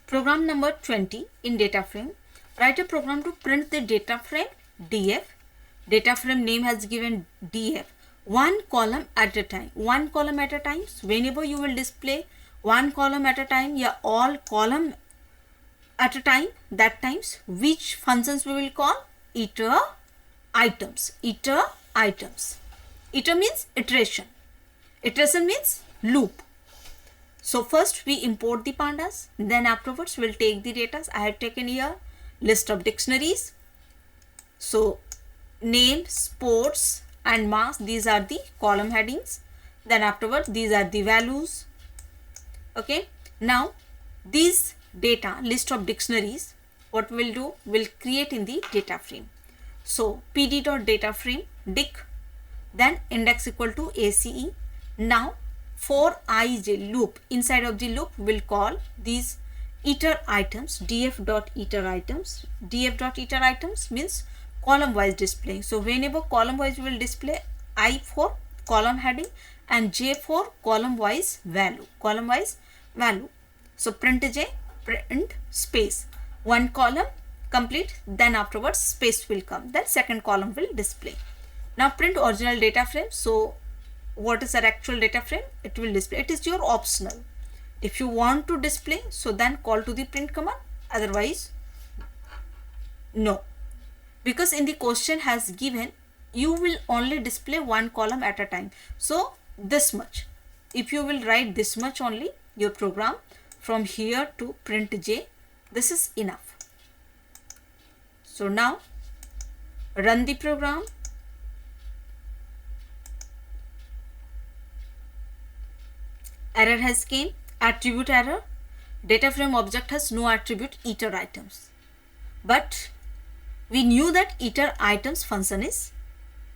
Program number 20 in DataFrame. Write a program to print the DataFrame DF. DataFrame name has given DF. One column at a time. One column at a time. So whenever you will display one column at a time, yeah, all column at a time, that times which functions we will call? Iter items. Iter items. Iter means iteration. Iteration means loop. So first we import the pandas, then afterwards we'll take the data. I have taken here list of dictionaries. So name, sports and marks, these are the column headings. Then afterwards these are the values. Okay. Now these data, list of dictionaries, what we'll do, we'll create in the data frame. So pd.dataframe dic, then index equal to ace. Now for ij loop, inside of the loop we'll call these iter items, df.iter items. Df.iter items means column wise display. So whenever column wise we will display I for column heading and j for column wise value. Column wise value. So print j, print space, one column complete, then afterwards space will come, then second column will display. Now print original data frame. So what is our actual data frame? It will display. It is your optional. If you want to display, so then call to the print command, otherwise no, because in the question has given you will only display one column at a time. So this much, if you will write this much only, your program from here to print j, this is enough. So now run the program. Error has came, attribute error. Data frame object has no attribute iter items. But we knew that iter items function is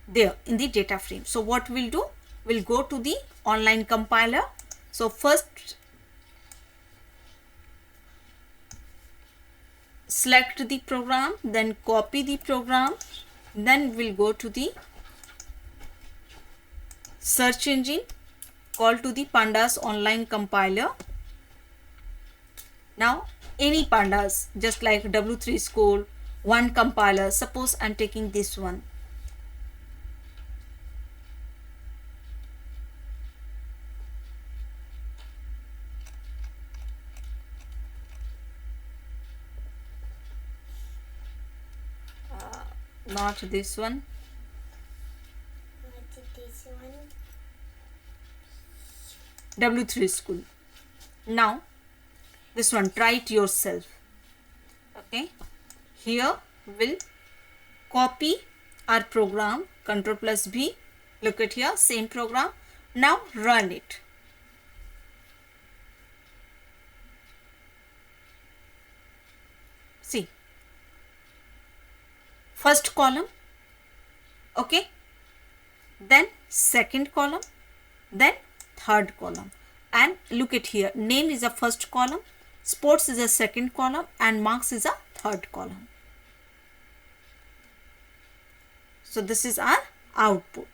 there in the data frame. So what we'll do, we'll go to the online compiler. So first select the program, then copy the program, then we'll go to the search engine, call to the pandas online compiler. Now any pandas, just like W3 school, one compiler, suppose I'm taking this one. Not this one. W3 school. Now this one, try it yourself. Okay, here we'll copy our program, Ctrl+B. Look at here, same program. Now run it. See, first column, okay, then second column, then third column, and look at here, name is a first column, sports is a second column, and marks is a third column. So this is our output.